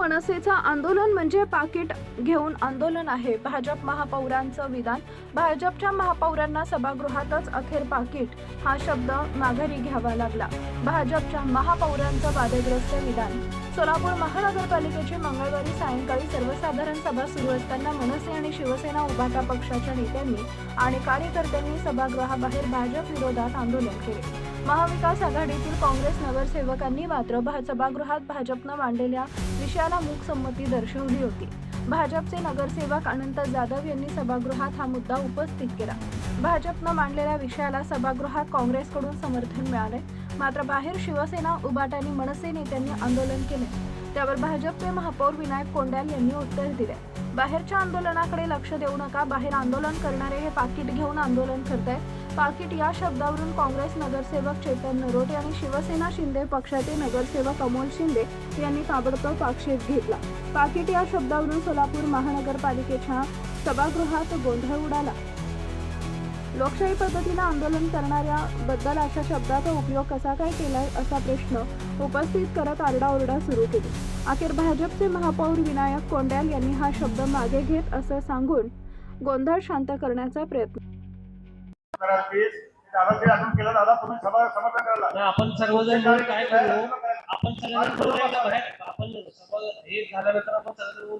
मनसेचं आंदोलन म्हणजे पाकिट घेऊन आंदोलन आहे. भाजप महापौरांचं विधान. भाजपच्या महापौरांना सभागृहातच अखेर पाकिट हा शब्द माघारी घ्यावा लागला. भाजपच्या महापौरांचं वादग्रस्त विधान. सोलापूर महानगरपालिकेची मंगळवारी सायंकाळी सर्वसाधारण सभा सुरू असताना मनसे आणि शिवसेना उभाटा पक्षाच्या नेत्यांनी आणि कार्यकर्त्यांनी सभागृहाबाहेर भाजप विरोधात आंदोलन केले. महाविकास आघाडीतील काँग्रेस नगरसेवकांनी मात्र सभागृहात भाजपनं मांडलेल्या विषयाला मूक संमती दर्शवली होती. भाजपचे नगरसेवक अनंत जाधव यांनी सभागृहात हा मुद्दा उपस्थित केला. भाजपनं मांडलेल्या विषयाला सभागृहात काँग्रेसकडून समर्थन मिळाले, मात्र बाहेर शिवसेना उभाटा आणि मनसे नेत्यांनी आंदोलन केले. त्यावर भाजपचे महापौर विनायक कोंड्याल यांनी उत्तर दिले. बाहेरच्या आंदोलनाकडे लक्ष देऊ नका. बाहेर आंदोलन करणारे हे पाकिट घेऊन आंदोलन करतायत. पाकिट या शब्दावरून काँग्रेस नगरसेवक चेतन नरोटे आणि शिवसेना शिंदे पक्षाचे नगरसेवक अमोल शिंदे यांनी ताबडतोब आक्षेप घेतला. पाकिट या शब्दावरून सोलापूर महानगरपालिकेच्या सभागृहात गोंधळ उडाला. लोकशाही पद्धतीने आंदोलन करणाऱ्या बद्दल अशा शब्दाचा उपयोग कसा काय केलाय असा प्रश्न उपस्थित करत आरडाओरडा सुरू केली. अखेर भाजपचे महापौर विनायक कोंड्याल यांनी हा शब्द मागे घेत असं सांगून गोंधळ शांत करण्याचा प्रयत्न. आपण सर्वजण मिळून काय करू, आपण सगळ्यांना आपण हे झाल्यानंतर आपण सर्वजण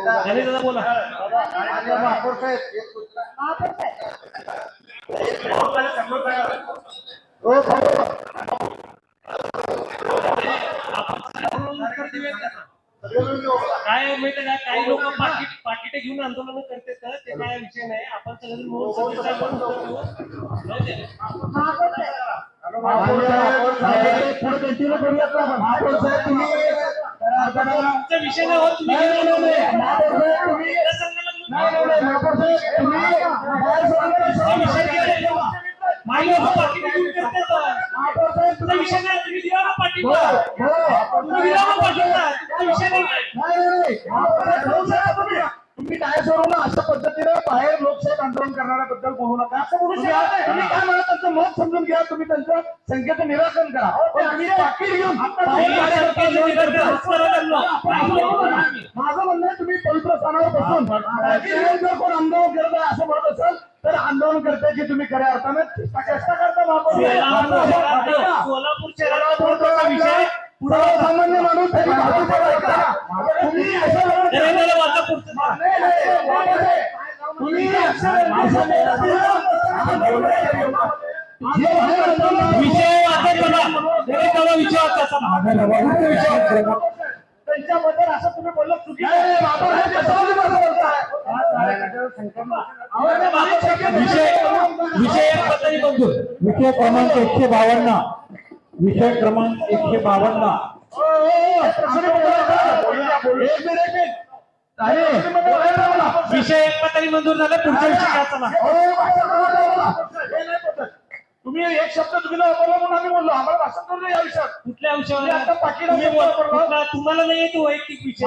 दादा बोला. काय माहिती का, काही लोक पाकिटे घेऊन आंदोलन करते तर ते काय विषय नाही. आपण सगळेजण विषय नाही होत. तुम्ही काय सोडवलं अशा पद्धतीने बाहेर लोकशाही आंदोलन करणाऱ्याबद्दल बोलू नका. तुम्ही काय म्हणा, त्यांचं मत समजून घ्या, तुम्ही त्यांच्या संख्येचं निराकरण करा. तुम्ही पाकीट घेऊन माझं म्हणणं आहे, तुम्ही पवित्र स्थानावर बसून जर कोण आंदोलन करत आहे असं म्हणत असाल तर आंदोलन करताय की तुम्ही खऱ्या अर्थाने चेष्टा करता. सोलापूर शहराचा विषय सर्वसामान्य माणूस त्यांच्याबद्दल असं तुम्ही बोललं चुकीचं. विषय क्रमांक 152. विषय क्रमांक 152. विषय एक पत्रिका मंजूर झाला. पुढचा विषय घ्यायचा ना. तुम्ही एक शब्द चुकीला वापरला म्हणून आम्ही बोललो. आम्हाला भाषण करू या विषयात. कुठल्या विषयावर आता पाकिट तुम्हाला नाही येतो वैयक्तिक विषय.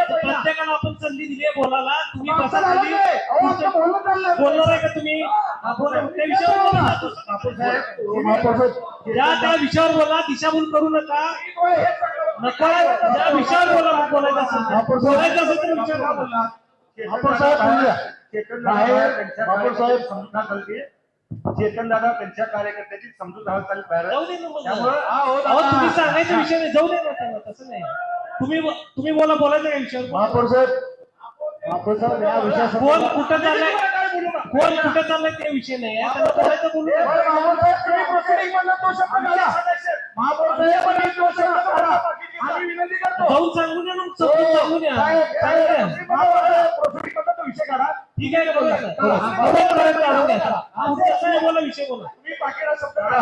प्रत्येकाला आपण संधी दिली आहे बोलायला. तुम्ही बोलणार आहे का तुम्ही? त्या विषयावर बोला. दिशाभूल करू नका. त्या विषयावर बोला. बोलायचं असेल तर विषयावर बोला. चेतन दादा त्यांच्या कार्यकर्त्याची समजूत चालू तुम्ही सांगायचा विषय नाही. जाऊ दे ना त्यांना. तसं नाही. तुम्ही बोलायचं या विषयावर. महापौर साहेब या विषयावर कोण कुठं चाललंय ते विषय नाही. त्यांना बोलायचं बोलू. जाऊन सांगून या. मग सांगून या. विषय काढा. ठीक आहे. बोला विषय बोला.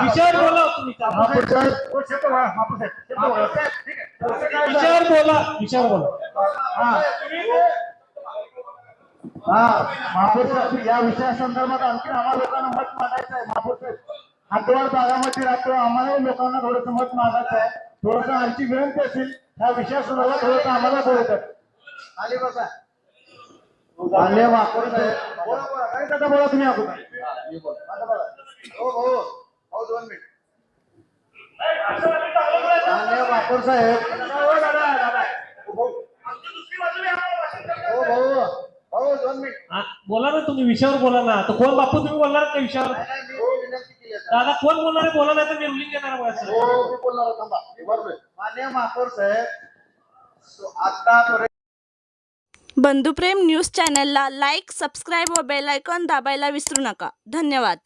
विषयावर बोला. तुम्ही विषयावर बोला. विषयावर बोला. महापौर साहेब या विषयासंदर्भात आणखी आम्हाला लोकांना मत मागायचं आहे. महापौर साहेब हातवाड भागामध्ये राहतो. आम्हाला लोकांना थोडंसं मत मागायचं आहे. थोडंसं आमची विनंती असेल या विषयासंदर्भात थोडंसं आम्हाला बोलतात. आले बघा आले महापौर साहेब बोला तुम्ही. माननीय महापौर साहेब, भाऊ 2 मिनिट. हा, बोला ना तुम्ही विषयावर बोला ना. तर कोण बापू तुम्ही बोलणार का विषयावर? विनंती केली आहे. दादा कोण बोलणार आहे? बोला नाही तर मी रुलिंग देणार बघा सर. मी बोलणार आहे, थांबा. माननीय महापौर साहेब, आता बंधुप्रेम न्यूज चॅनलला लाईक, सबस्क्राईब व बेल आयकॉन दाबायला विसरू नका. धन्यवाद.